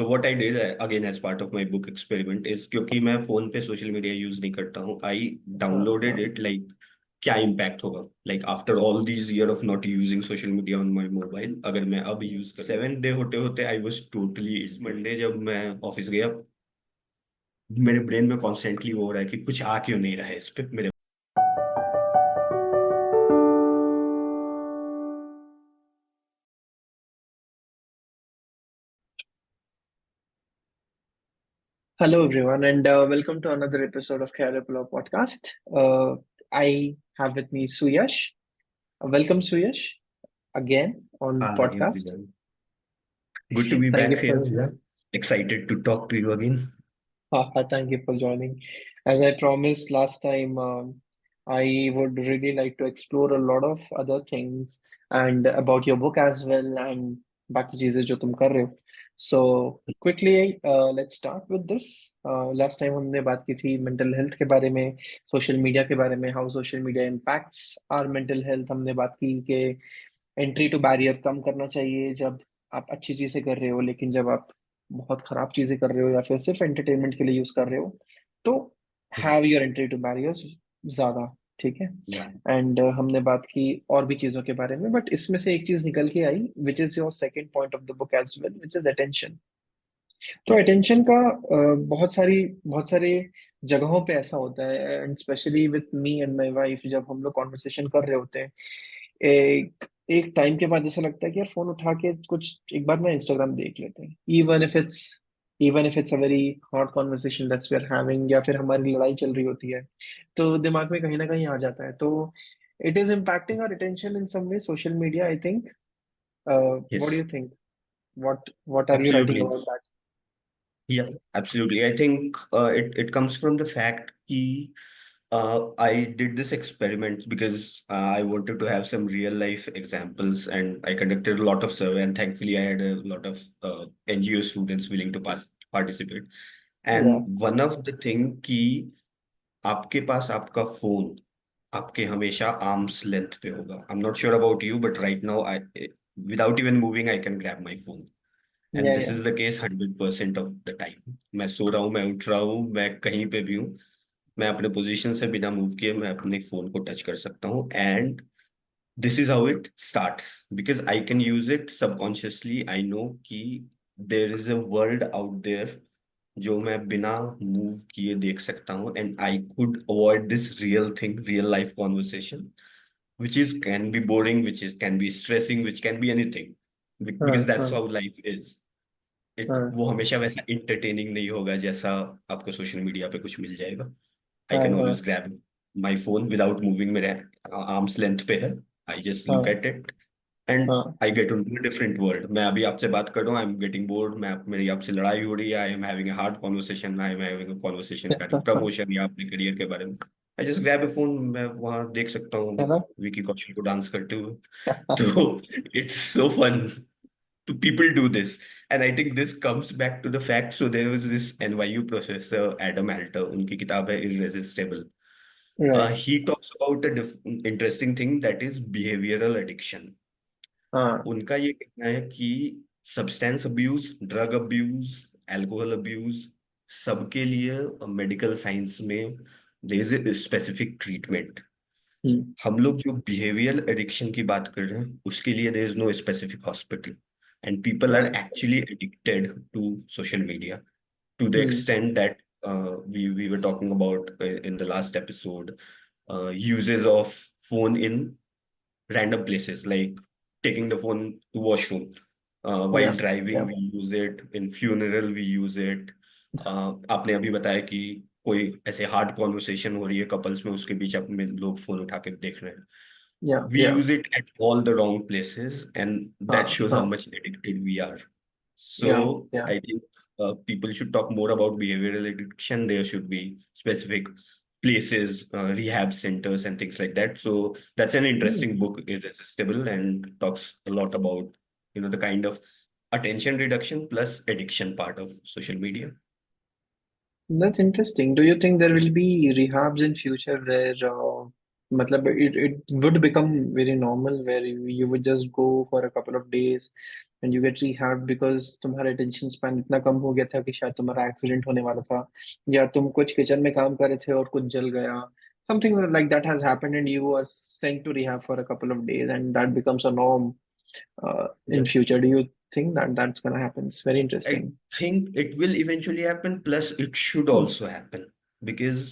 So what I did again as part of my book experiment is क्योंकि मैं phone पे social media use नहीं करता हूँ, आई हाँ डाउनलोडेड हाँ इट लाइक क्या इम्पैक्ट होगा like after all these year of not using social media on my mobile, अगर मैं अब यूज कर 7 डे होते होते आई वाज टोटली इस मंडे जब मैं ऑफिस गया, मेरे ब्रेन में कॉन्स्टेंटली वो हो रहा है कि कुछ आ क्यों नहीं रहा है इस पे मेरे। Hello, everyone, and welcome to another episode of Careplo podcast. I have with me Suyash. Welcome, Suyash, again on Hi podcast. everyone, good to be Thank back you here. for Yeah, excited to talk to you again. thank you for joining. As I promised last time, I would really like to explore a lot of other things and about your book as well and बाकी चीजें जो तुम कर रहे हो. So quickly, let's start with this. Last time हमने बात की थी mental health के बारे में, social media के बारे में, how social media impacts our mental health. हमने बात की कि एंट्री टू बैरियर कम करना चाहिए जब आप अच्छी चीजें कर रहे हो, लेकिन जब आप बहुत खराब चीजें कर रहे हो या फिर सिर्फ एंटरटेनमेंट के लिए यूज कर रहे हो तो have your entry to barriers ज्यादा. ठीक है. Yeah. एंड हमने बात की और भी चीजों के बारे में, बट इसमें से एक चीज निकल के आई which is your second point of the book as well, which is attention. तो Yeah. अटेंशन का बहुत सारे जगहों पे ऐसा होता है, and especially with me and my wife, जब हम लोग कॉन्वर्सेशन कर रहे होते हैं एक एक टाइम के बाद ऐसा लगता है कि यार फोन उठा के कुछ एक बार ना इंस्टाग्राम देख लेते हैं, even if it's a very hot conversation that's we are having, या फिर हमारी लड़ाई चल रही होती है, तो दिमाग में कहीं ना कहीं आ जाता है. तो it is impacting our attention in some way, social media, I think. What do Yes. You think? What are you writing Absolutely. About that? Yeah, absolutely. I think it comes from the fact कि I did this experiment because I wanted to have some real life examples, and I conducted a lot of survey, and thankfully I had a lot of NGO students willing to participate. या. And one of the thing कि आपके पास आपका phone आपके हमेशा arms length पे होगा. I am not sure about you but right now I without even moving I can grab my phone. And this yeah. Is the case 100% of the time. मैं सो रहा हूँ, मैं उठ रहा हूँ, मैं कहीं पे भी हूँ, मैं अपने पोजीशन से बिना मूव किए मैं अपने फोन को टच कर सकता हूँ. And this is how it starts because I can use it subconsciously. I know कि there is a world out there जो मैं बिना मूव किए देख सकता हूँ. And I could avoid this real thing, real life conversation which is can be boring, which is can be stressing, which can be anything, हाँ because that's हाँ how life is. हाँ वो हमेशा वैसा इंटरटेनिंग नहीं होगा जैसा आपको सोशल मीडिया पे कुछ मिल जाएगा. आई हाँ कैन हाँ always grab my phone without moving, मेरे आर्म्स लेंथ पे है. आई जस्ट लुक हाँ एट इट एंड हाँ I get into a different world. मैं अभी आपसे बात कर रहा हूँ, आई एम गेटिंग बोर्ड, मैं मेरी आपसे लड़ाई हो रही है, I am having a hard conversation, I am having a conversation regarding promotion या अपने करियर के बारे में. I just grab A phone, मैं वहां देख सकता हूँ है ना. विकी कौशल को डांस करते हुए. तो it's so fun to people do this. And I think this comes back to the fact. So there was this NYU professor Adam Alter, उनकी किताब है Irresistible. Right. He talks about a interesting thing that is behavioral addiction. हाँ. उनका ये कहना है कि substance abuse, drug abuse, alcohol abuse, सबके लिए मेडिकल साइंस में there is a specific treatment. Hmm. हम लोग जो बिहेवियर एडिक्शन की बात कर रहे हैं उसके लिए there is no specific hospital. And people are right. Actually addicted to social media to the hmm. extent that we were talking about in the last episode, uses of phone in random places like taking the phone to washroom, या. while driving या. we use it, in funeral we use it. आपने अभी बताया कि कोई ऐसे hard conversation हो रही है कपल्स में, उसके बीच में लोग फोन उठा के देख रहे हैं. या. We या. use it at all the wrong places, and that हाँ shows how हाँ. much addicted we are. या. So या. I think people should talk more about behavioral addiction. There should be specific places, rehab centers, and things like that. So that's an interesting hmm. book, Irresistible, and talks a lot about the kind of attention reduction plus addiction part of social media. That's interesting. Do you think there will be rehabs in future where मतलब it would become very normal where you would just go for a couple of days and you get rehabbed because तुम्हारा attention span इतना कम हो गया था कि शायद तुम्हारा accident होने वाला था, या तुम कुछ किचन में काम कर रहे थे और कुछ जल गया, something like that has happened and you are sent to rehab for a couple of days and that becomes a norm in Yeah. future. Do you think that that's gonna happen? It's very I interesting. think it will eventually happen, plus it should Hmm. also happen because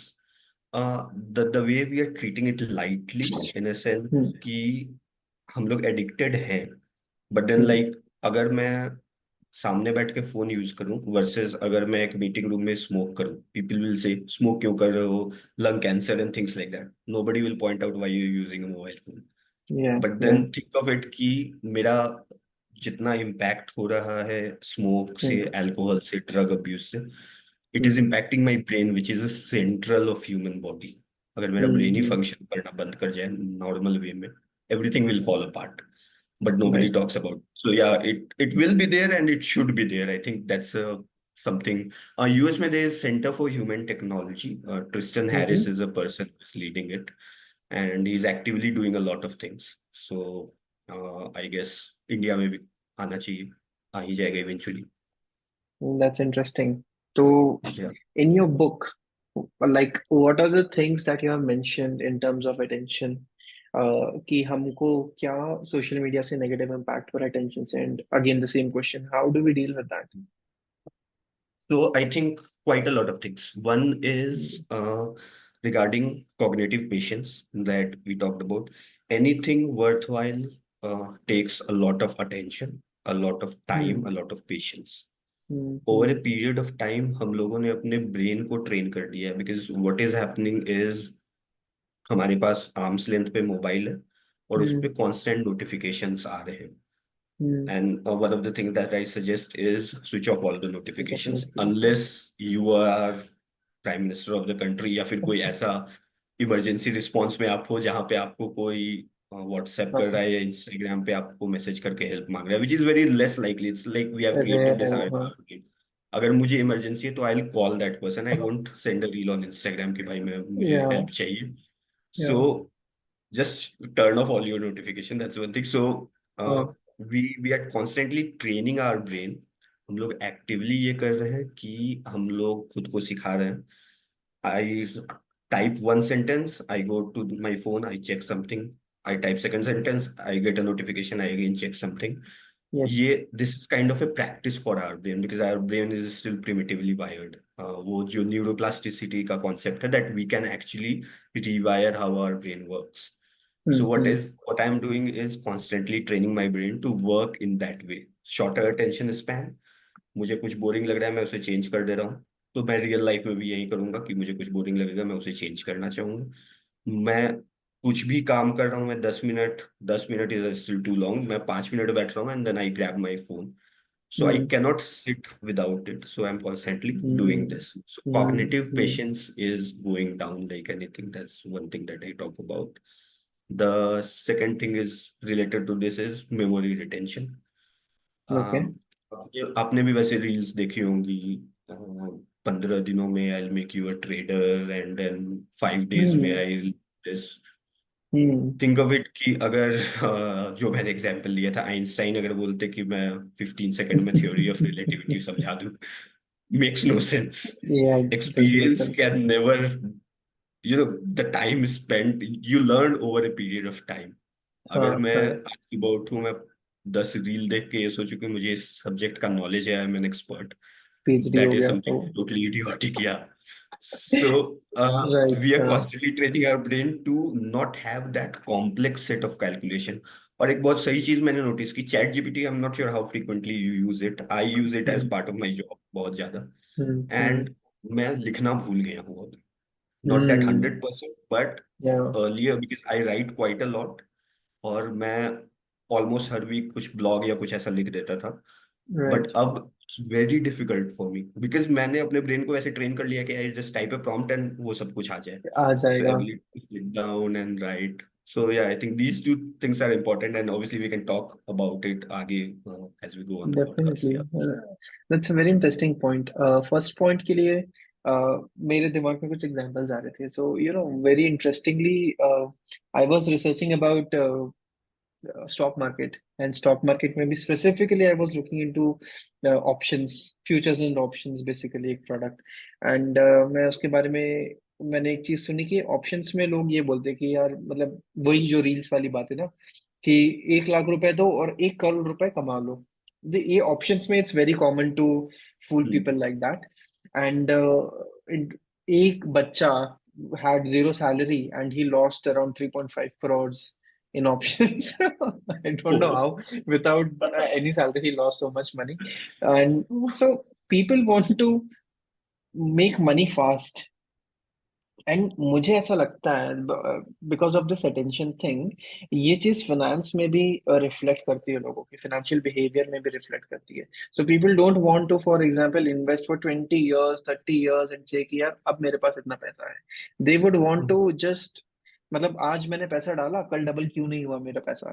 the way we are treating it lightly in a sense Hmm. कि हम लोग addicted हैं, but then Hmm. Like अगर मैं सामने बैठ के phone use करूं वर्सेस अगर मैं एक मीटिंग रूम में स्मोक करूं, पीपल विल से स्मोक क्यों कर रहे हो, lung cancer and things like that, nobody will point out why you using a mobile phone. Yeah, but yeah. Then think of it कि मेरा जितना इम्पैक्ट हो रहा है स्मोक से, Hmm. अल्कोहल से, ड्रग अब्यूज से, it is Hmm. Impacting my brain which is a central of human body. अगर मेरा ब्रेन ही Hmm. फंक्शन करना बंद कर जाए नॉर्मल वे में, everything will fall apart, but nobody Right. talks about. So yeah, it will be there and it should be there. I think that's something. US में there is Center for Human Technology. Tristan Harris Mm-hmm. is a person who's leading it, and he's actively doing a lot of things. So I guess India में भी आना चाहिए, आ ही जाएगा eventually. That's interesting. So, Yeah. in your book, like, what are the things that you have mentioned in terms of attention? कि हमको क्या social media से negative impact पर attention से, and again the same question, how do we deal with that? So I think quite a lot of things. One is Mm. regarding cognitive patience that we talked about. Anything worthwhile takes a lot of attention, a lot of time, a Mm. lot of patience. Over a Mm. period of time, हम लोगों ने अपने brain को train कर दिया है, because what is happening is हमारे पास arms length पे मोबाइल है और उस पे Mm. कांस्टेंट नोटिफिकेशंस आ रहे हैं। Mm. And one of the things that I suggest is switch off all the Switch off notifications notifications. unless you are prime minister of the country या फिर कोई ऐसा इमरजेंसी रिस्पॉन्स में आप हो जहाँ पे आपको कोई व्हाट्सएप कर हाँ, रहा है या इंस्टाग्राम पे आपको मैसेज करके हेल्प मांग रहा है, which is very less likely. It's like we have rare created है दिस वो, हाँ। आर्ट। अगर मुझे इमरजेंसी है तो I will call that person, I won't send a reel on Instagram कि भाई मैं मुझे या हेल्प चाहिए। या सो just turn off all your notification, that's one thing. So हाँ, we are constantly training our brain, हम लोग एक्टिवली ये कर रहे हैं कि हम लोग खुद को सिखा रहे हैं। I type one sentence, I go to my phone, I check something. I type second sentence, I get a notification, I again check something. Yes. ये this is kind of a practice for our brain because our brain is still primitively wired. वो जो neuroplasticity का concept है, that we can actually rewire how our brain works. So hmm. what I'm doing is constantly training my brain to work in that way. Shorter attention span. मुझे कुछ boring लग रहा है मैं उसे चेंज कर दे रहा हूँ, तो मैं रियल लाइफ में भी यही करूंगा कि मुझे कुछ बोरिंग लगेगा मैं उसे चेंज करना चाहूंगा। मैं कुछ भी काम कर रहा हूँ, मैं 10 minute, 10 minute is still too long, मैं 5 मिनट बैठ रहा हूँ and then I grab my phone. So I hmm. cannot sit without it. So I'm constantly doing hmm. this. So hmm. cognitive hmm. patience is going down like anything. That's one thing that I talk about. The second thing is related to this is memory retention. Okay. Um, आपने भी वैसे reels देखी होंगी, 15 दिनों में I make you a trader and then 5 days में hmm. I this. Hmm. Think of it कि अगर जो मैंने एग्जांपल लिया था, आइंस्टाइन अगर बोलते कि मैं 15 सेकंड में थ्योरी ऑफ रिलेटिविटी समझा दूं, makes no sense. Yeah, it doesn't make experience sense. Can never, the time spent you learn over a period of time. अगर हाँ, मैं हाँ। आज सुबह उठूं, मैं 10 रील देख के ये सोचूं कि मुझे इस सब्जेक्ट का नॉलेज है, I am an expert, PhD that हो is गया something वो। totally idiotic, yeah. So right, we are हाँ। constantly training our brain to not have that complex set of calculation. और एक बहुत सही चीज मैंने नोटिस की, chat GPT, I am not sure how frequently you use it, I use it as hmm. Part of my job बहुत ज्यादा। हम्म। And मैं लिखना भूल गया हूँ अब, not that hmm. 100%, but yeah earlier because I write quite a lot, और मैं ऑलमोस्ट हर वीक कुछ ब्लॉग या कुछ ऐसा लिख देता था। But right. अब it's very difficult for me because मैंने अपने ब्रेन को ऐसे ट्रेन कर लिया कि I just type a prompt and वो सब कुछ आ जाए। आ सो जाएगा। Ability to sit down and write. So या आई think these two things are important and obviously we can talk about it आगे as we go on the podcast, definitely. yeah. That's a very interesting point. First point के लिए मेरे दिमाग में कुछ examples आ रहे थे, so very interestingly I was researching about stock market, and stock market में भी specifically I was looking into options, futures and options, basically एक product. And मैं उसके बारे में मैंने एक चीज सुनी कि ऑप्शंस में लोग ये बोलते हैं कि यार मतलब वही जो रील्स वाली बात है ना, कि 1 लाख रुपए दो और 1 करोड़ रुपए कमा लो। ये ऑप्शंस में it's very common to fool hmm. People like that. And एक बच्चा had zero salary and he lost around 3.5 crores in options. I don't know how, without any salary, he lost so much money. And so people want to make money fast. And मुझे ऐसा लगता है because of this attention thing, ये चीज finance में भी reflect करती है, लोगों के फाइनेंशियल बिहेवियर में भी रिफ्लेक्ट करती है। So people don't want to for example invest for 20 years 30 years and say कि यार अब मेरे पास इतना पैसा है। They would want to just, मतलब आज मैंने पैसा डाला, कल डबल क्यों नहीं हुआ मेरा पैसा,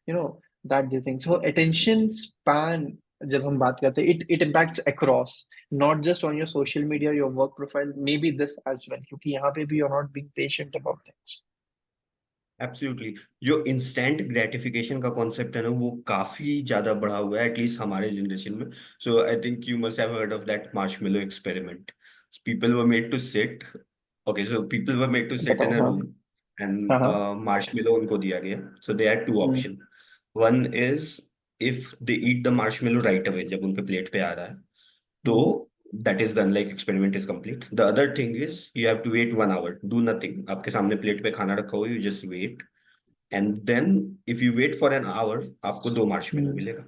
you know that the thing. So attention span जब हम बात करते हैं, it impacts across, not just on your social media, your work profile, maybe this as well, क्योंकि यहाँ पे भी you're not being patient about things. Absolutely. जो इंस्टेंट ग्रेटिफिकेशन का कॉन्सेप्ट है ना, वो काफी ज्यादा बढ़ा हुआ है एटलीस्ट हमारे जनरेशन में। So I think you must have heard of that marshmallow experiment. People were made to sit, okay, so people were made to sit in बताओ। अ हाँ रूम हाँ एंड हाँ। मार्शमेलो उनको दिया गया। So they had two hmm option. One is, if they eat the marshmallow right away, जब उनके plate पे आ रहा है, तो हम्म that is done, like experiment is complete. The other thing is you have to wait 1 hour, do nothing, आपके सामने plate पे खाना रखा हो, you just wait, and then if you wait for an hour आपको 2 मार्शमेलो हम्म मिलेगा।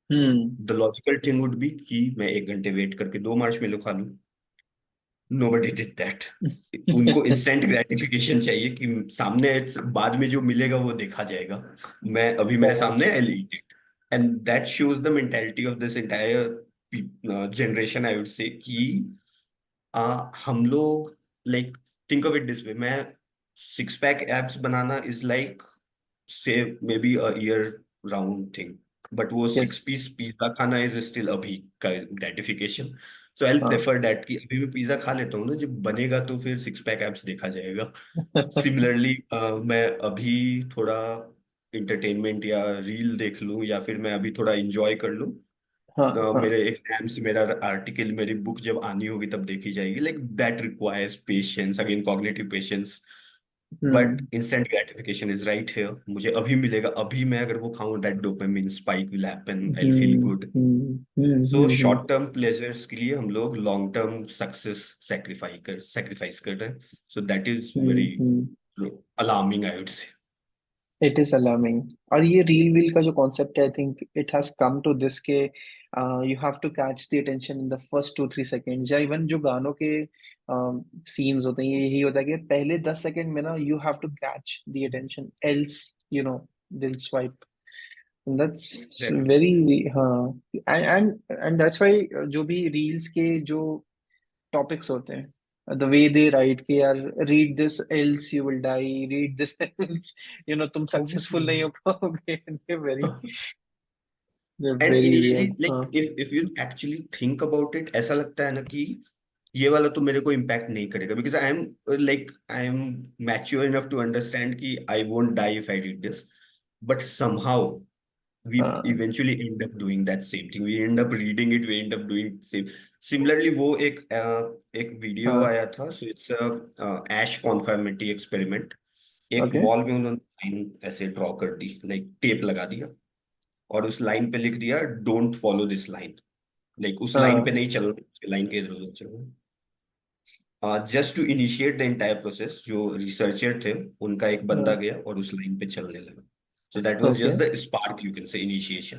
Hmm. The logical thing would be कि मैं 1 घंटे वेट करके 2 मार्शमेलो खा लूं। Nobody did that. उनको इंस्टेंट ग्रेटिफिकेशन चाहिए कि सामने बाद में जो मिलेगा वो देखा जाएगा, मैं अभी मेरे Correct. सामने I eat it. And that shows the mentality of this entire generation, I would say कि हम लोग, like, think of it this way, मैं 6 पैक एब्स बनाना is like say maybe a year round thing, but वो six Yes. Piece pizza खाना is still अभी का gratification. सो आई हाँ। प्रेफर दैट कि अभी मैं पिज्जा खा लेता हूँ ना, जब बनेगा तो फिर 6 पैक एब्स देखा जाएगा। सिमिलरली मैं अभी थोड़ा इंटरटेनमेंट या रील देख लूं, या फिर मैं अभी थोड़ा इंजॉय कर लूं, हाँ हाँ। मेरे एग्जाम्स, मेरा आर्टिकल, मेरी बुक जब आनी होगी तब देखी जाएगी। Like that requires patience, again cognitive patience. But hmm instant gratification is right here, मुझे अभी मिलेगा, अभी मैं अगर वो खाऊं, that dopamine spike will happen, I feel good. So hmm. Short term pleasures के लिए हम लोग लॉन्ग टर्म सक्सेस सेक्रीफाइस कर रहे हैं। So that is very hmm. Alarming, I would say. It is alarming. और ये रील व्हील का जो कॉन्सेप्ट है, I think it has come to this के you have to catch the attention in the first 2-3 seconds, या even जो गानों के सीन्स होते हैं, ये यही होता है कि पहले 10 सेकंड में ना you have to catch the attention, else they'll swipe. That's very, हाँ। एंड दैट्स व्हाई जो भी रील्स के जो टॉपिक्स होते हैं, द वे दे राइट कि यार read this else you will die, read this else तुम सक्सेसफुल ऑब्वियसली। नहीं हो पाओगे। They and very initially, weird. हाँ like, if you actually think about it, ऐसा लगता है ना कि ये वाला तो मेरे को इम्पैक्ट नहीं करेगा, because I am mature enough to understand कि I won't die if I read this. But somehow we हाँ eventually end up doing that same thing, we end up reading it, we end up doing same। similarly वो एक video हाँ। आया था, so it's a ash conformity experiment। एक okay. Wall में उन्होंने line ऐसे ड्रॉ कर दी, लाइक टेप लगा दिया, और उस लाइन पे लिख दिया, don't follow this line. Like उस लाइन पे हाँ नहीं चलना, लाइन के इधर उधर चलना। Just to initiate the entire process, जो रिसर्चर थे उनका एक बंदा हाँ। गया और उस लाइन पे चलने लगा। सो that was okay. Just the spark, you can say, initiation.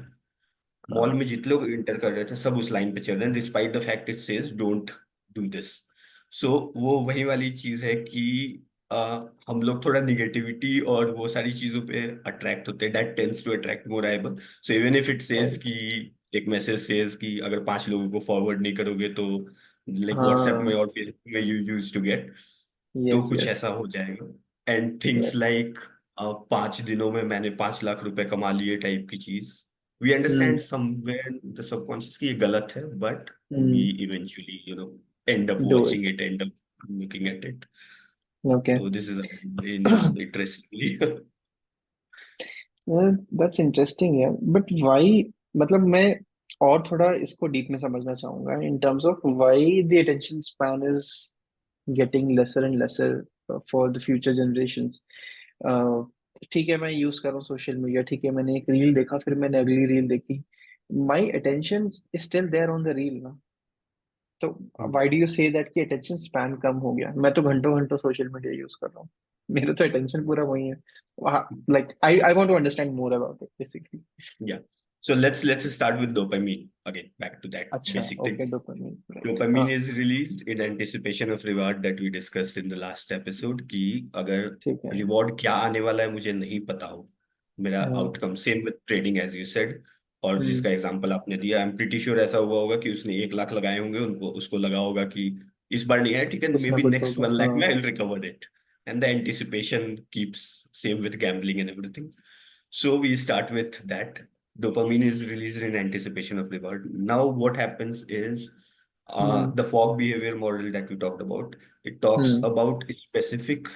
Mall हाँ में जितने लोग इंटर कर रहे थे सब उस लाइन पे चल रहे हैं, despite the fact it says don't do this. So वो वही वाली चीज है कि हम लोग थोड़ा निगेटिविटी और वो सारी चीजों पे अट्रैक्ट होते हैं, that tends to attract more able. So even if it says right. कि एक मैसेज सेज कि अगर 5 लोगों को फॉरवर्ड नहीं करोगे तो, लाइक व्हाट्सएप में हाँ। और फेसबुक में यू यूज टू गेट, तो यस कुछ यस। ऐसा हो जाएगा। And things right. लाइक 5 दिनों में मैंने 5 लाख रुपए कमा लिए टाइप की चीज। We understand hmm somewhere the subconscious कि ये गलत है, but we hmm. Eventually, you know, end up do watching it. it, end up looking at it. Okay. So this is how brain is interestingly. That's interesting है but why मतलब मैं और थोड़ा इसको डीप में समझना चाहूंगा in terms of why the attention span is getting lesser and lesser for the future generations. ठीक है मैं यूज कर रहा हूँ सोशल मीडिया, ठीक है मैंने एक रील देखा फिर मैंने अगली रील देखी, my attention is still there on the reel ना। तो why do you say that कि अटेंशन स्पैन कम हो गया? मैं तो घंटों घंटों सोशल मीडिया यूज कर रहा हूँ, मेरा तो अटेंशन पूरा वही है। Like I want to understand more about it basically. Yeah. So let's start with dopamine again. Back to that अच्छा, basic okay, things. Dopamine, right, हाँ, Dopamine is released in anticipation of reward that we discussed in the last episode कि अगर ठीक है। reward क्या आने वाला है मुझे नहीं पता हो, मेरा hmm outcome same with trading as you said, और हम्म, जिसका एग्जांपल आपने दिया, आई एम प्रीटी श्योर ऐसा हुआ होगा कि उसने 1 लाख लगाए होंगे, उनको उसको लगा होगा कि इस बार नहीं आया, ठीक है, मे कुछ ना बी कुछ नेक्स्ट होगा, 1 लाख में हाँ। I will recover it, and the anticipation keeps same with gambling and everything. So we start with that. Dopamine is released in anticipation of reward. Now, what happens is hmm the fog behavior model that we talked about. It talks hmm about specific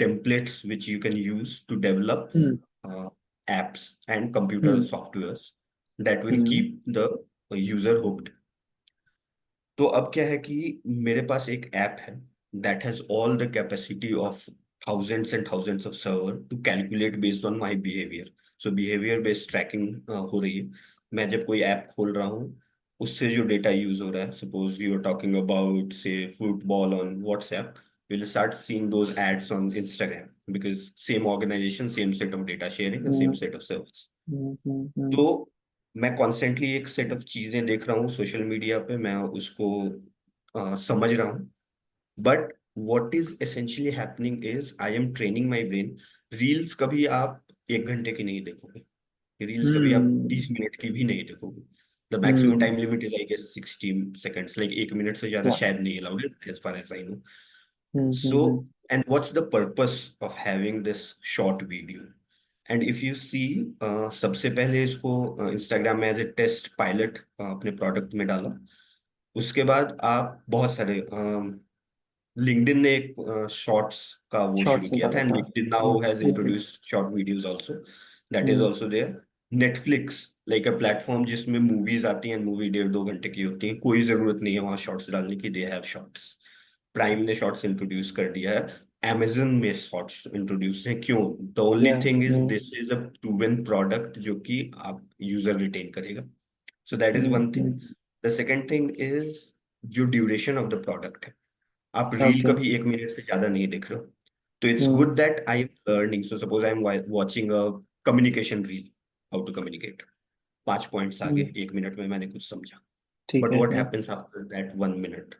templates which you can use to develop hmm uh, apps and computer hmm softwares that will hmm keep the user hooked. तो अब क्या है कि मेरे पास एक app है that has all the capacity of thousands and thousands of server to calculate based on my behavior. So behavior based tracking हो रही है. मैं जब कोई ऐप खोल रहा हूँ उससे जो डेटा यूज हो रहा है, suppose you are talking about say football on WhatsApp, we'll start seeing those ads on Instagram because same organization, same set of data sharing and same hmm set of servers. हम्म तो मैं constantly एक set of चीजें देख रहा हूँ social media पे, मैं उसको समझ रहा हूँ, but what is essentially happening is I am training my brain. Reels कभी आप 1 घंटे की नहीं देखोगे, रील्स कभी आप हम्म 30 मिनट की भी नहीं देखोगे. The maximum hmm, time limit is I guess 60 seconds, like 1 minute से ज्यादा या, शायद नहीं allowed as far as I know. Hmm hmm So, and what's the purpose of having this short video? And if you see, सबसे पहले इसको Instagram में as a test pilot अपने प्रोडक्ट में डाला. उसके बाद आप बहुत सारे लिंक्डइन ने एक शॉर्ट्स का वो शुरू शॉर्ट्स किया था, निकाला एंड था। लिंक्डइन नाउ हैज ठीक है। Introduced short videos also, that is hmm also there. Netflix like a platform जिसमें मूवीज आती हैं, मूवी 1.5-2 घंटे की होती है, कोई जरूरत नहीं है वहां शॉर्ट्स डालने की, दे हैव शॉर्ट्स. प्राइम ने शॉर्ट्स इंट्रोड्यूस कर दिया है, amazon में शॉर्ट्स इंट्रोड्यूस है. क्यों? द ओनली या, thing is this is a proven product जो कि आप यूजर रिटेन करेगा. सो that is one thing. Hmm, the second thing is जो ड्यूरेशन ऑफ द प्रोडक्ट है. आप रील ओके, कभी 1 मिनट से ज्यादा नहीं देख रहे हो, तो it's hmm good that I am learning. So suppose I am watching a communication reel, how to communicate, 5 points आगे, हम्म, 1 मिनट में मैंने कुछ समझा. ठीक बट है, वॉट हाँ, happens after that 1 minute?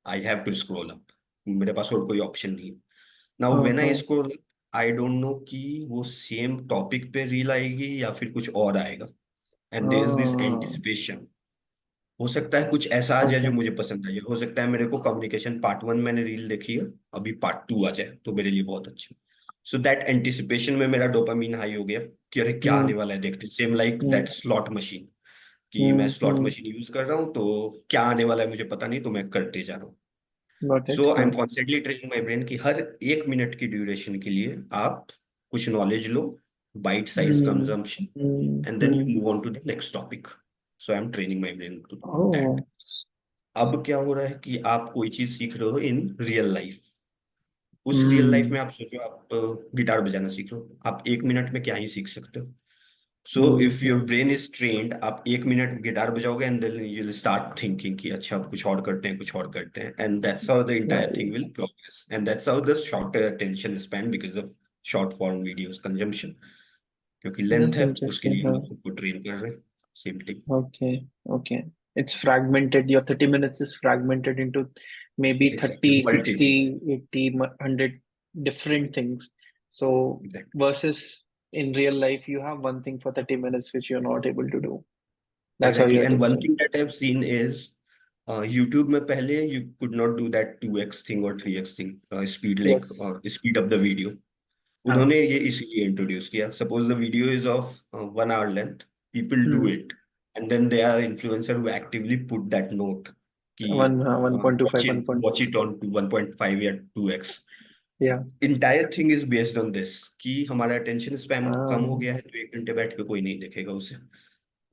I have to scroll up. मेरे पास और कोई ऑप्शन नहीं है. नाउ हाँ व्हेन आई हाँ, स्क्रॉल, आई डोंट नो कि वो सेम टॉपिक पे रील आएगी या फिर कुछ और आएगा, एंड देयर इज दिस हाँ, एंटिसिपेशन. हो सकता है कुछ ऐसा आ जाए ओके, जो मुझे पसंद आए, हो सकता है मेरे को कम्युनिकेशन पार्ट 1 मैंने रील देखी है, अभी पार्ट 2 आ जाए तो मेरे लिए बहुत अच्छा. सो दैट एंटिसिपेशन में मेरा डोपामीन हाई हो गया कि अरे क्या हम्म आने वाला है देखते. Same like that hmm slot machine, कि मैं स्लॉट हम्म, मशीन यूज कर रहा हूँ तो क्या आने वाला है मुझे पता नहीं, तो मैं करते जा रहा हूँ. गॉट इट, सो आई हाँ, am constantly training my brain कि हर 1 मिनट की ड्यूरेशन के लिए आप कुछ नॉलेज लो, bite size hmm consumption, and then you hmm, move on to the next topic. So I am training my brain to that. Oh, अब क्या हो रहा है कि आप कोई चीज सीख रहे हो इन रियल लाइफ. उस रियल लाइफ हम्म में आप सोचो, आप गिटार बजाना सीख रहे हो, आप 1 मिनट में क्या ही सीख सकते हो. So if your hmm, brain is trained, आप 1 मिनट गिटार बजाओगे and then you will start thinking कि अच्छा अब कुछ और करते हैं, कुछ और करते हैं, and that's how the entire thing right, will progress, and that's how the shorter attention span because of short form videos consumption. क्योंकि लेंथ दैट्स है, उसके लिए इंटरेस्टिंग, हम हाँ, लोग खुद को ट्रेन कर रहे हैं. Same thing. okay, okay. It's fragmented. Your 30 minutes is fragmented into maybe exactly, 30, multiple. 60, 80, 100 different things. So exactly. versus in real life, you have one thing for 30 minutes which you're not able to do. That's how exactly, you're and one thinking. Thing that I have seen is YouTube में पहले you could not do that 2x thing और 3x thing, speed like Yes. Speed up the video. हाँ. उन्होंने ये इसीलिए introduce किया. Suppose the video is of 1 hour length, people do Hmm. It, and then they are influencer who actively put that note कि 1.25 watch it on to 1.5 या 2x। या entire thing is based on this कि हमारा attention span कम हो हम्म गया है तो 1 घंटे बैठ के कोई नहीं देखेगा उसे।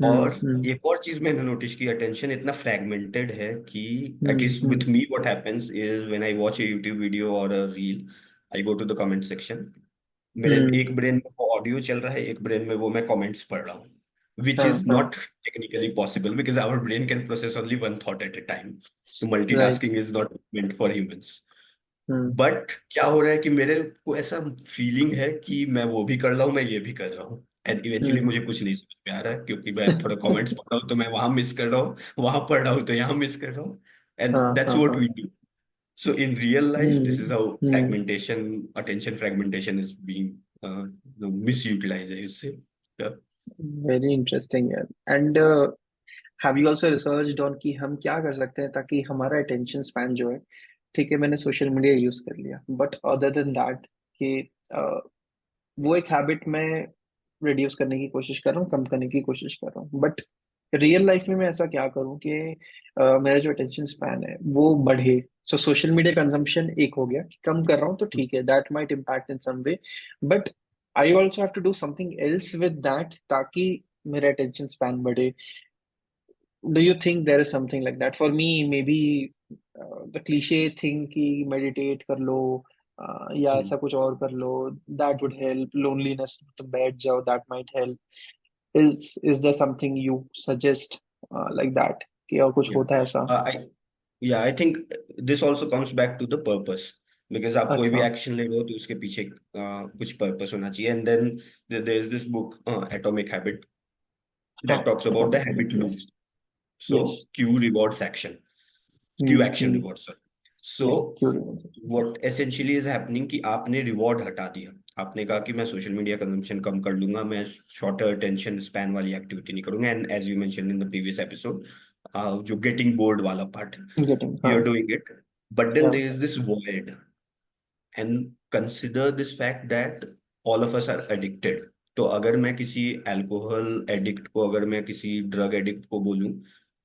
और हम्म एक और चीज मैंने नोटिस की, अटेंशन इतना फ्रैगमेंटेड है कि at least hmm with me what happens is when I watch a YouTube video और a reel, I go to the comment section. मेरे हम्म एक ब्रेन में वो ऑडियो चल रहा है, एक ब्रेन में वो मैं कमेंट्स पढ़ रहा हूँ, विच हाँ इज हाँ not technically possible because our brain can process only one thought at a time. तो right multitasking is not meant for humans. Hmm but क्या हो रहा है कि मेरे को ऐसा फीलिंग है कि मैं वो भी कर रहा हूँ, मैं ये भी कर रहा हूँ, एंड इवेंचुअली हम्म मुझे कुछ नहीं समझ में आ रहा है क्योंकि मैं थोड़ा कमेंट्स पढ़ रहा हूँ तो मैं वहां मिस कर रहा हूँ, वहां पढ़ रहा हूँ तो यहाँ मिस कर रहा हूँ, एंड हाँ दैट्स हाँ व्हाट हाँ we do. So in real life, this is how hmm fragmentation, attention fragmentation is being misutilized, I would say. Yeah. Very interesting है and have you also researched on कि हम क्या कर सकते हैं ताकि हमारा अटेंशन स्पैन जो है, ठीक है मैंने सोशल मीडिया यूज कर लिया बट अदर देन दैट कि वो एक हैबिट मैं रिड्यूस करने की कोशिश कर रहा हूँ, कम करने की कोशिश कर रहा हूँ, बट रियल लाइफ में मैं ऐसा क्या करूँ कि मेरा जो अटेंशन स्पैन है वो बढ़े। सो सोशल मीडिया कंजम्पशन एक हो गया कि कम कर रहा हूँ तो ठीक है, that might impact in some way, but I also have to do something else with that ताकि मेरा अटेंशन स्पैन बढ़े। Do you think there is something like that? For me, maybe the cliche thing कि meditate कर लो या Hmm. ऐसा कुछ और कर लो, that would help. Loneliness तो बैठ जाओ, that might help. Is there something you suggest like that कि और कुछ Yeah. होता है ऐसा? I yeah, I think this also comes back to the purpose, because आप कोई भी अच्छा एक्शन ले रहे हो तो उसके पीछे कुछ पर्पस होना चाहिए, and then there is this book Atomic Habit हाँ that talks about the atomic habit habit loop. yes yes So cue rewards action, cue action hmm rewards, sorry. yeah So curious what essentially is happening कि आपने reward हटा दिया। आपने कहा कि मैं social media consumption कम कर लूंगा, मैं शॉर्टर अटेंशन स्पैन वाली एक्टिविटी नहीं करूंगा, and as you mention in the previous episode, जो गेटिंग बोर्ड वाला पार्ट है, getting यू हाँ are doing it, but then yeah there is this void, and consider this fact that all of us are addicted. तो अगर मैं किसी alcohol addict को, अगर मैं किसी ड्रग एडिक्ट को बोलूं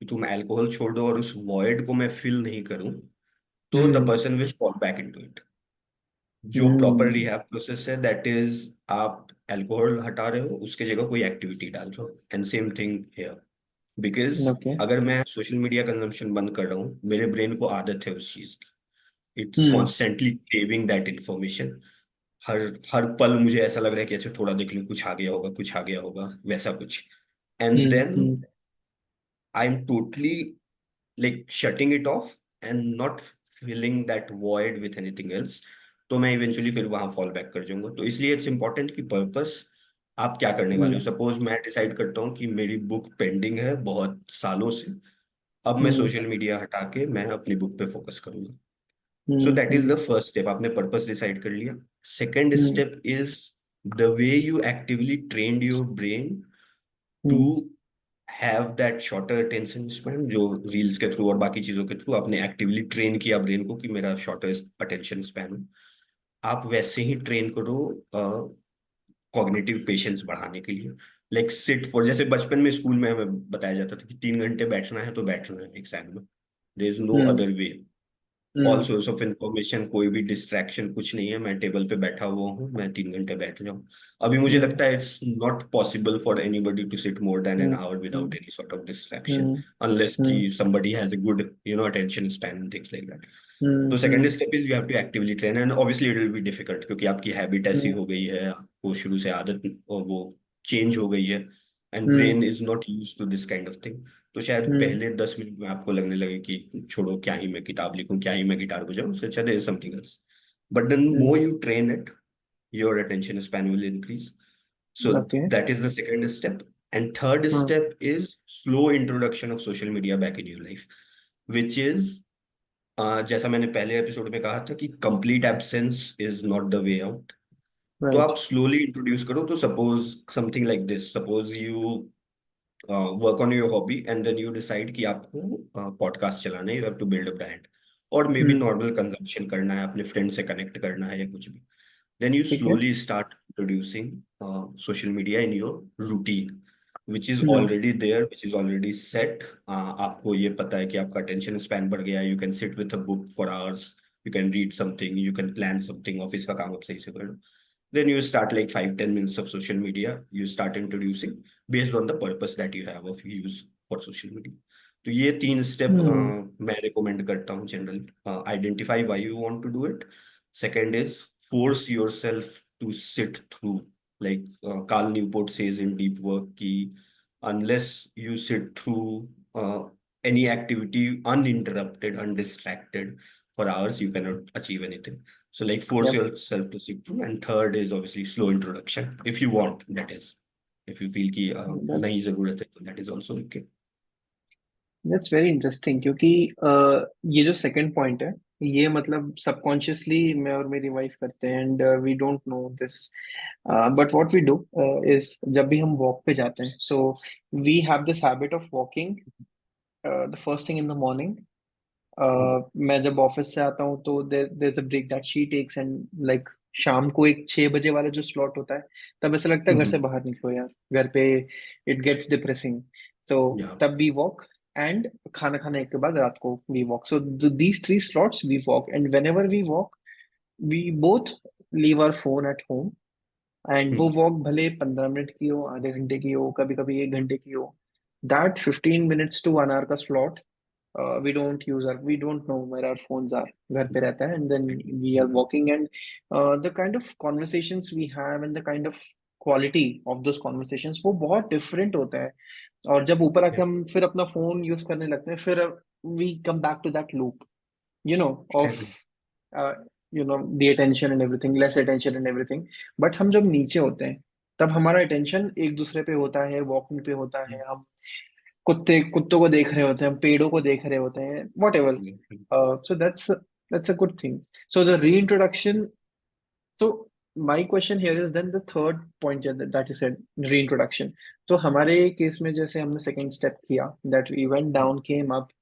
कि तुम अल्कोहल छोड़ दो और उस वॉइड को मैं फिल नहीं करूं, तो the hmm person will fall back into it. जो प्रॉपर हम्म रिहैब प्रोसेस है, दैट इज आप अल्कोहल हटा रहे हो, उसके जगह कोई एक्टिविटी डाल रहे हो, and same thing here. Because okay अगर मैं सोशल मीडिया कंजम्पशन बंद कर रहा हूँ, मेरे ब्रेन को आदत है उस चीज की, it's hmm constantly craving that information. हर हर पल मुझे ऐसा लग रहा है कि अच्छा थोड़ा देख लूं, कुछ आ गया होगा, कुछ आ गया होगा, वैसा कुछ, and then hmm I am totally like shutting it off and not filling that void with anything else। तो मैं इवेंचुअली फिर वहां फॉल बैक कर जाऊंगा। तो इसलिए इट्स इंपॉर्टेंट कि पर्पस आप क्या करने वाले हो। हम्म सपोज मैं डिसाइड करता हूँ कि मेरी बुक पेंडिंग है बहुत सालों से, अब मैं हम्म सोशल मीडिया हटा के मैं अपनी बुक पे फोकस करूंगा। So hmm that is the hmm first step, आपने पर्पस डिसाइड कर लिया। Second hmm step is the way you actively trained your brain to hmm have that shorter attention span. जो रील्स के through और बाकी चीजों के थ्रू आपने एक्टिवली ट्रेन किया ब्रेन को कि मेरा शॉर्टर अटेंशन स्पैन हो, आप वैसे ही ट्रेन करो कॉग्निटिव पेशेंस बढ़ाने के लिए। लाइक सिट फॉर, जैसे बचपन में स्कूल में हमें बताया जाता था कि 3 घंटे बैठना है तो बैठना है एग्जाम में, there is no hmm other way. All hmm source of information, कोई भी डिस्ट्रैक्शन कुछ नहीं है, मैं टेबल पे बैठा हुआ हूँ, मैं 3 घंटे बैठ जाऊँ। अभी मुझे हम्म लगता है it's not possible for anybody to sit more than an hmm hour hmm without any sort of distraction, hmm unless hmm कि somebody has a good attention span and things like that। तो second hmm step is you have to actively train, and obviously it will be difficult क्योंकि आपकी habit ऐसी हम्म हो गई है, आपको शुरू से आदत और वो चेंज हो गई है, and hmm brain is not use to this kind of thing. तो शायद हम्म पहले 10 मिनट में आपको लगने लगे कि छोड़ो, क्या ही मैं किताब लिखूं, क्या ही मैं गिटार बजाऊं, उससे अच्छा there is something else. But then more you train it, your attention span will increase. So okay that is the second step. And third हाँ step is slow introduction of social media back in your life, which is जैसा मैंने पहले episode में कहा था कि complete absence is not the way out. तो right आप स्लोली इंट्रोड्यूस करो। तो suppose something like this, suppose you work on your hobby and then you decide कि आपको पॉडकास्ट चलाना है, you have to build a brand, और maybe hmm normal consumption करना है, अपने फ्रेंड से कनेक्ट करना है या कुछ भी। देन यू ठीक है slowly start introducing social media in your routine. Which is hmm already there, which is already set. आपको ये पता है कि आपका अटेंशन स्पैन बढ़ गया, you can sit with a book for hours, you can read something, you can plan something, office का काम आप सही से कर लो। Then you start like 5-10 minutes of social media, you start introducing based on the purpose that you have of use for social media। तो ये 3 step हम्म मैं recommend करता हूँ generally. Identify why you want to do it. Second is force yourself to sit through, like Carl Newport says in deep work की unless you sit through any activity uninterrupted, undistracted for hours, you cannot achieve anything। So like force yep yourself to sit through। And third is obviously slow introduction if you want, that is, if you feel कि नहीं that's जरूरत है तो that is also okay। That's very interesting क्योंकि ये जो second point है ये मतलब सबकॉन्शियसली मैं और मेरी वाइफ करते हैं and we don't know this but what we do is जब भी हम वॉक पे जाते हैं so we have this habit of walking the first thing in the morning. Hmm, मैं जब ऑफिस से आता हूँ तो there is a break that she takes and like शाम को एक 6 बजे वाला जो स्लॉट होता है तब ऐसा लगता है घर से हम्म, बाहर निकलो यार घर पे it gets depressing. So yeah, तब वी वॉक एंड खाना खाने के बाद रात को we walk so these 3 slots we walk and whenever we walk we both leave our phone at home and वो हम्म, वॉक भले 15 मिनट की हो आधे घंटे की हो कभी कभी 1 घंटे की हो दैट 15 मिनट्स टू 1 आवर का slot we don't know where our phones are घर पे रहता है and then we are hmm, walking and the kind of conversations we have and the kind of quality of those conversations वो बहुत different होता है। और जब ऊपर आके yeah, हम फिर अपना फोन यूज करने लगते हैं फिर we come back to that loop you know of exactly, uh, the attention and everything less attention and everything but हम जब नीचे होते हैं तब हमारा attention एक दूसरे पे होता है वॉकिंग पे होता है हम कुत्तों को देख रहे होते हैं हम पेड़ों को देख रहे होते हैं what ever yeah, so that's a good thing so the reintroduction so my question here is then the third point that you said reintroduction तो हमारे केस में जैसे हमने सेकंड स्टेप किया that we went down came up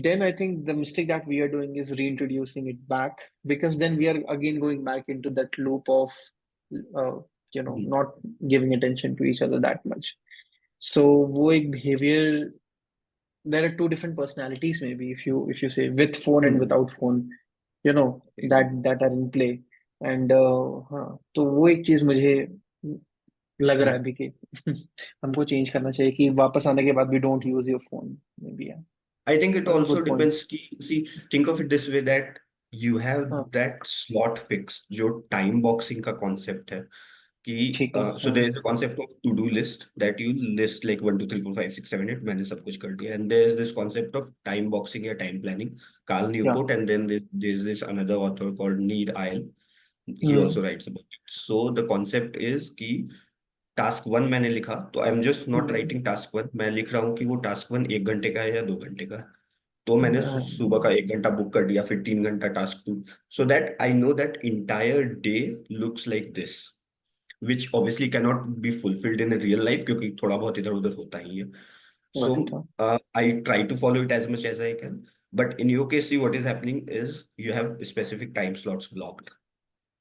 then I think the mistake that we are doing is reintroducing it back because then we are again going back into that loop of uh, hmm, not giving attention to each other that much so वो एक behavior there are two different personalities maybe if you say with phone and hmm, without phone that exactly, that are in play and हाँ तो वो एक चीज मुझे लग रहा है yeah। अभी कि हमको चेंज करना चाहिए कि वापस आने के बाद भी don't use your phone may be I think it that's a also good point depends कि, see, think of it this way that you have हाँ that slot fixed, जो time boxing का concept है कि ठीक है so there is a concept of to do list that you list like 1 2 3 4 5 6 7 8, मैंने सब कुछ कर दिया, and there is this concept of time boxing या time planning, Carl या Newport, and then there is this another author called Need Isle, he hmm also writes about it। So the concept is कि task one मैंने लिखा तो I am just not hmm writing task one, मैं लिख रहा हूँ कि वो टास्क वन 1 घंटे का है या 2 घंटे का है। तो मैंने सुबह का 1 घंटा बुक कर दिया, फिर 3 घंटा task two, so that I know that entire day looks like this, which obviously cannot be fulfilled in real life क्योंकि थोड़ा बहुत इधर उधर होता ही है। So right I try to follow it as much as I can, but in your case see what is happening is you have specific time slots blocked.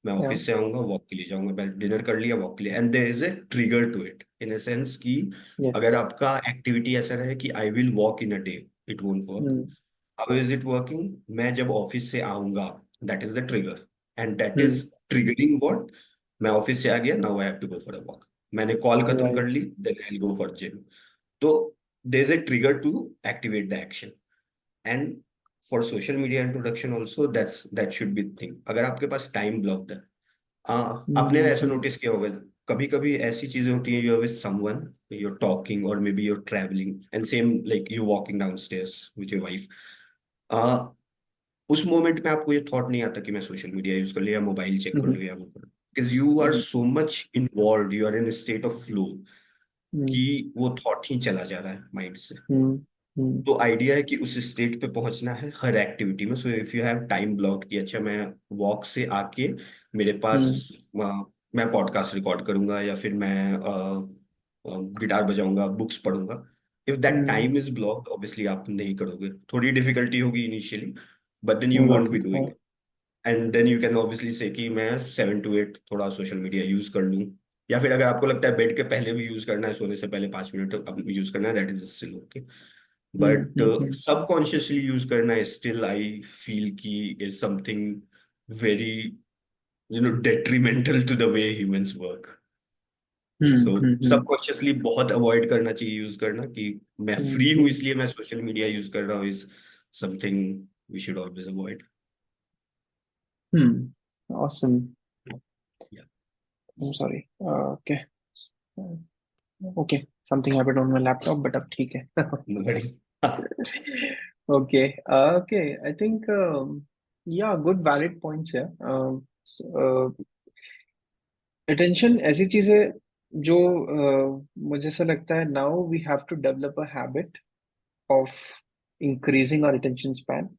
मैं या ऑफिस से आऊंगा, वॉक के लिए जाऊंगा, मैं डिनर कर लिया, वॉक के लिए, and there is a trigger to it in a sense कि यस अगर आपका एक्टिविटी ऐसा रहे कि I will walk in a day, it won't work. Hmm how is it working? मैं जब ऑफिस से आऊंगा, that is the trigger, and that hmm is triggering what, मैं ऑफिस से आ गया, now I have to go for a walk, मैंने call खत्म कर right Lee, then I go for gym. तो there is a trigger to activate the action. And for social media introduction also that should be thing, अगर आपके पास time block है। आपने ऐसा हम्म notice किया होगा, कभी कभी ऐसी चीजें होती हैं, you are with someone, you're talking or maybe you're traveling and same like you walking downstairs with your wife, uh, उस मोमेंट में आपको ये थॉट नहीं आता कि मैं सोशल मीडिया यूज कर लिया, मोबाइल चेक कर हम्म लूँ या वो कर, because you are hmm so much involve, you are in state of flow hmm कि वो थॉट ही चला जा रहा है माइंड से। हम्म हम्म तो आइडिया है कि उस स्टेट पे पहुंचना है हर एक्टिविटी में। So if you have time block कि अच्छा मैं वॉक से आके मेरे पास हम्म मैं पॉडकास्ट रिकॉर्ड करूंगा या फिर मैं गिटार बजाऊंगा, बुक्स पढ़ूंगा, if that hmm time is blocked obviously आप नहीं करोगे, थोड़ी डिफिकल्टी होगी initially, but then you won't be right doing, and then you can obviously say कि मैं 7 to 8 थोड़ा सोशल मीडिया यूज कर लूँ, या फिर अगर आपको लगता है बेड के पहले भी यूज करना है, सोने से पहले 5 मिनट अब यूज करना है, that is still okay. But hmm. Subconsciously use करना है स्टिल आई फील की is something very detrimental to the way humans work. Hmm. So hmm. Subconsciously बहुत अवॉइड करना चाहिए यूज करना, कि मैं फ्री हूं हम्म। इसलिए मैं सोशल मीडिया यूज कर रहा हूँ, is something we should always avoid. Awesome. या I'm sorry. Okay. Okay. Something happened on my laptop, but अब ठीक है. Okay. Okay. I think yeah, good valid points here. Attention ऐसी चीज है जो मुझे ऐसा लगता है now we have to develop a habit of increasing our attention span.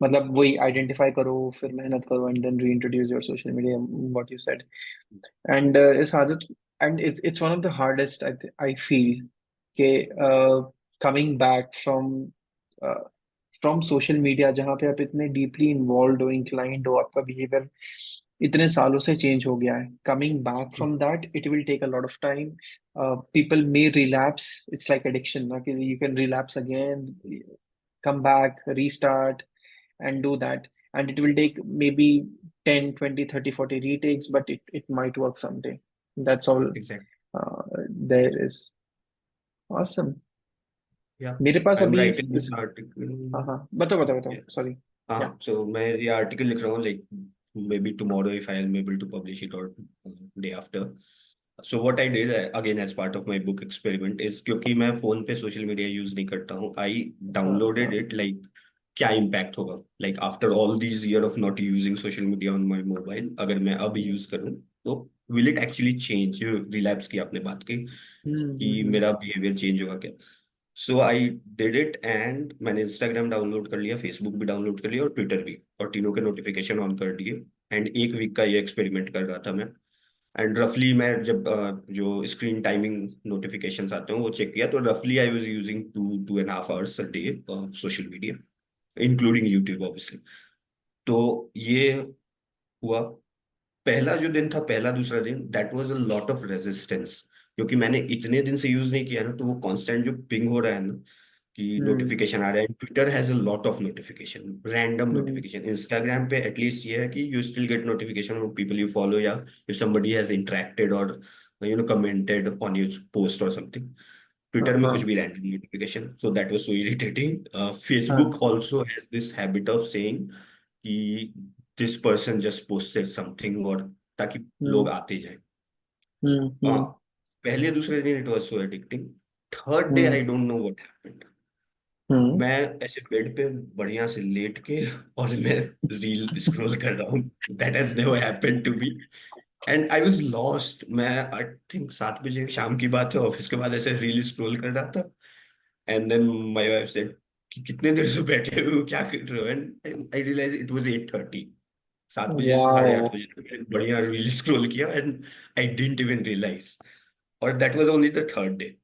मतलब वही आइडेंटिफाई करो, फिर मेहनत करो, and then reintroduce your social media, what you said. And इस आदत, and it's one of the hardest I feel कि coming back uh, from social media, जहाँ पे आप इतने डीपली इन्वॉल्व हो, इंक्लाइंड हो, आपका बिहेवियर इतने सालों से चेंज हो गया है, coming back from that it will take a lot of time. People may relapse, it's like addiction ना, कि you can relapse again, come back, restart, and do that. And it will take maybe 10, 20, 30, 40 retakes, but it might work someday. That's all exact. there is. Awesome. या मेरे पास I am अभी writing इस, this article. हाँ हाँ, बताओ बताओ बताओ, sorry. या. हाँ, सो मैं ये आर्टिकल लिख रहा हूँ, like maybe tomorrow if I am able to publish it, और day after. So what I did again as part of my book experiment is, क्योंकि मैं फोन पे सोशल मीडिया यूज नहीं करता हूँ, आई हाँ डाउनलोडेड हाँ. इट, लाइक क्या इम्पैक्ट होगा, like after all these year of not using social media on my mobile, अगर मैं अब यूज करूँ तो will it actually change, relapse की आपने बात की कि हम्म. मेरा बिहेवियर चेंज होगा क्या. सो आई डिड इट, एंड मैंने इंस्टाग्राम डाउनलोड कर लिया, फेसबुक भी डाउनलोड कर लिया और ट्विटर भी, और तीनों के नोटिफिकेशन ऑन कर दिए. एंड एक वीक का ये एक्सपेरिमेंट कर रहा था मैं. एंड रफली मैं जब जो स्क्रीन टाइमिंग नोटिफिकेशंस आते हैं वो चेक किया, तो रफली I was using 2.5 hours a day of social media, including YouTube obviously. तो ये हुआ. पहला जो दिन था, पहला दूसरा दिन, that was a lot of resistance, क्योंकि मैंने इतने दिन से यूज नहीं किया ना, तो वो कांस्टेंट जो पिंग हो रहा है ना, कि हम्म. नोटिफिकेशन आ रहा है. Twitter has a lot of notification, random hmm. Notification. Instagram पे एटलीस्ट ये है कि you still get notification of people you follow, या if somebody has interacted or commented on your post or something. हाँ Twitter में कुछ हाँ भी random notification, so that was so irritating. हाँ. Facebook also has this habit of saying कि this person just posted something, और ताकि लोग हम्म. आते जाएं. हाँ, हम्म. पहले दूसरे दिन it was so addicting. Third day hmm. I don't know what happened. Hmm. मैं ऐसे बेड पे बढ़िया से लेट के और मैं रील स्क्रॉल कर रहा हूँ. That has never happened to me. And I was lost. मैं आई थिंक 7 बजे शाम की बात है, ऑफिस के बाद ऐसे रील स्क्रॉल कर रहा था. And then my wife said कि कितने देर से बैठे हुए हो, क्या कर रहे हो. And I realise it was 8:30. 7 बजे से साढ़े वाओ. आठ बजे तक मैंने बढ़िया रील स्क्रॉल किया, and I didn't even realise. और that was only the third day.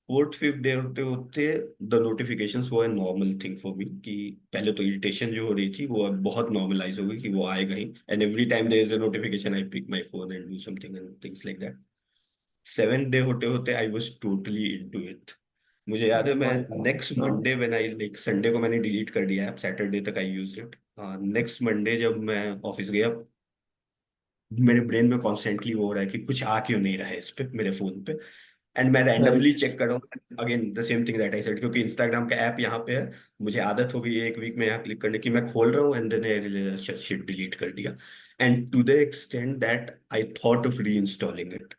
Fourth fifth day होते होते द नोटिफिकेशंस वो नॉर्मल थिंग फॉर मी, कि पहले तो इरिटेशन जो हो रही थी वो अब बहुत नॉर्मलाइज हो गई, कि वो आएगा ही. And every time there is a notification I pick my phone and do something and things like that. Seventh day होते होते I was totally into it. मुझे याद है, Oh मैं my God. नेक्स्ट हाँ. Monday when I like, Sunday को मैंने delete कर दिया ऐप, सैटरडे तक I use it. Next Monday जब मैं ऑफिस गया, मेरे ब्रेन में कॉन्स्टेंटली वो हो रहा है कि कुछ आ क्यों नहीं रहा है इस पे, मेरे फोन पे. एंड मैं रैंडमली Right. चेक कर रहा हूँ, again the same thing that I said, क्योंकि इंस्टाग्राम का ऐप यहाँ पे है. मुझे आदत हो गई है एक वीक में यहाँ क्लिक करने की. मैं खोल रहा हूँ एंड देन शिट डिलीट कर दिया. And to the extent that I thought of reinstalling it,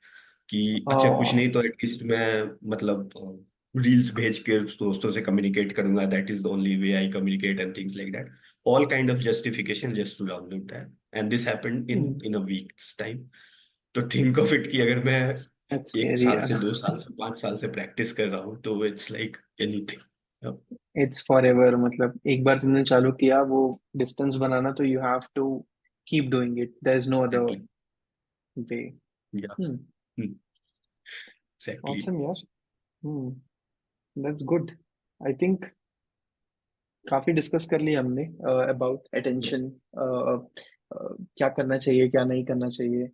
कि अच्छा कुछ Oh. नहीं तो एटलीस्ट मैं मतलब रील्स भेज के दोस्तों से कम्युनिकेट करूंगा, that is the only way I communicate and things like that. All kind of justification just to download that. And this happened in Hmm. In a week's time. तो think of it कि अगर मैं That's 1 साल scary. से 2 साल से 5 साल से प्रैक्टिस कर रहा हूँ, तो it's like anything. It's for ever, मतलब एक बार तुमने चालू किया वो डिस्टेंस बनाना, तो you have to keep doing it, there is no other exactly. Way. Yeah. Hmm. Exactly. Awesome यार. Hmm. That's good. I think काफी डिस्कस कर लिया हमने अबाउट अटेंशन, क्या करना चाहिए, क्या नहीं करना चाहिए.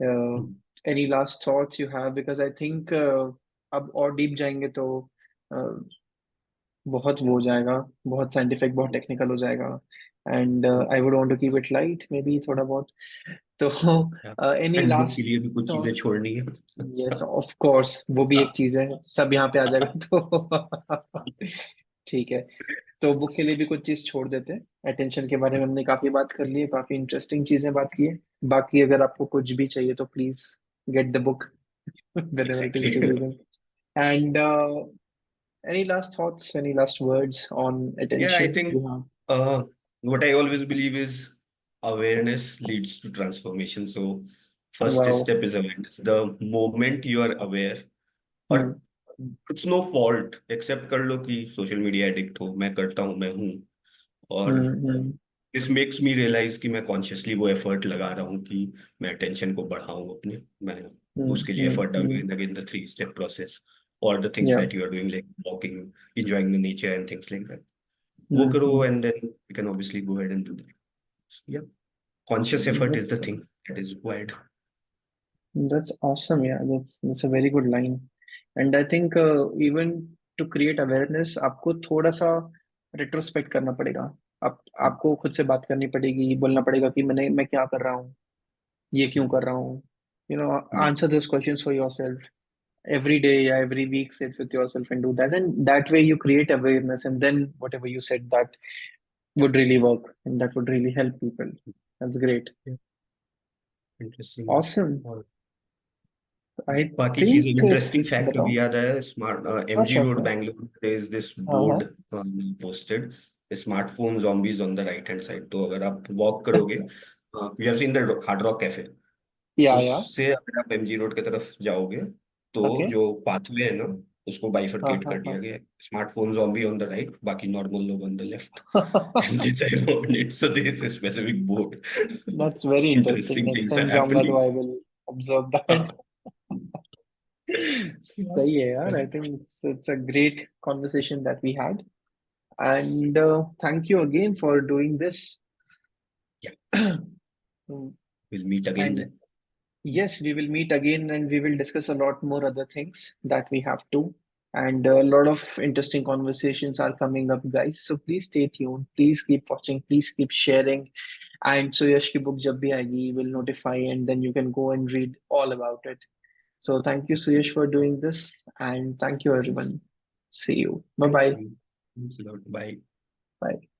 Any last thoughts you have? Because I think अब और डीप जाएंगे तो uh, बहुत वो हो जाएगा, बहुत साइंटिफिक, बहुत टेक्निकल हो जाएगा, and I would want to keep it light, may be थोड़ा बहुत। तो एनी एंड बुक के लास्ट लिए भी कुछ चीजें थॉट? छोड़नी है। यस ऑफ कोर्स, वो भी एक हाँ, चीज है, सब यहाँ पे आ जाएगा तो ठीक है। तो बुक के लिए भी कुछ चीज छोड़ देते हैं। अटेंशन के बारे में हमने काफी बात कर ली है, काफी इंटरेस्टिंग चीजें बात की है। बाकी अगर आपको कुछ भी चाहिए तो please get the book whenever it is exactly. releasing. And any last thoughts, any last words on Yeah, I attention think you have? what I always believe is awareness leads to transformation. So first Wow. step is awareness. The moment you are aware, और Hmm. It's no fault, except कर लो कि social media addict हो, मैं करता हूँ, मैं हूँ। और Hmm. Hmm. This makes me realise कि मैं कॉन्शियसली वो एफर्ट लगा रहा हूँ कि मैं अटेंशन को बढ़ाऊँ अपने। मैं Hmm. उसके लिए Hmm. Effort Hmm. डालूँ, अगेन द 3 स्टेप प्रोसेस, और the things Yeah. That you are doing like walking, enjoying the nature and things like that. वो Hmm. करो Hmm. and then you can obviously go ahead and do that. So, yeah, conscious effort is That's the thing that is required. that's awesome. Yeah, that's a very good line. And I think even to create awareness, आपको थोड़ा सा retrospect करना पड़ेगा। आप आपको खुद से बात करनी पड़ेगी, बोलना पड़ेगा कि मैं क्या कर रहा हूँ, ये क्यों कर रहा हूँ। You know, answer those questions for yourself every day, yeah, every week. Sit with yourself and do that, and that way you create awareness, and then whatever you said, that would really work, and that would really help people. That's great. Yeah, interesting. Awesome. और I बाकी चीजें, think interesting fact बताओ। अभी याद आया, smart हाँ, MG sure road sure. Bangalore, there is this हाँ हाँ। Board posted, smartphone zombies on the right hand side. तो अगर आप वॉक करोगे, you have seen the hard rock cafe, या उससे अगर आप एमजी रोड की तरफ जाओगे तो ओके। जो पाथवे है ना, उसको हाँ बाइफरकेट हाँ कर दिया हाँ। गया है। Smartphone zombie on the right, बाकी नॉर्मल लोग on the left. And this I want it, so this is specific board. That's very interesting. Interesting Next things time are जाऊंगा तो happening. I will observe that. सही है यार। I think it's a great conversation that we had, and thank you again for doing this. या, Mm, will meet again and then. yes, we will meet again and we will discuss a lot more other things that we have to. And a lot of interesting conversations are coming up, guys. So please stay tuned. Please keep watching. Please keep sharing. And so Yash ki book jab bhi aayegi, will notify, and then you can go and read all about it. So thank you, Suyash, for doing this. And thank you, everyone. See you. Bye thank bye. You, bye. Bye.